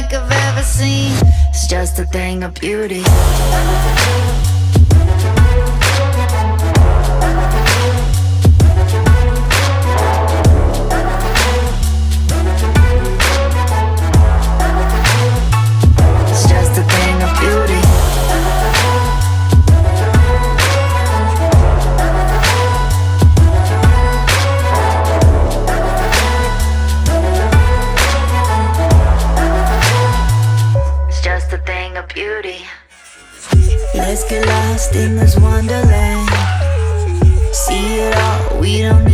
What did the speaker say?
like I've ever seen. It's just a thing of beauty. It's just a thing of beauty. Just a thing of beauty. Let's get lost in this wonderland. See it all, we don't need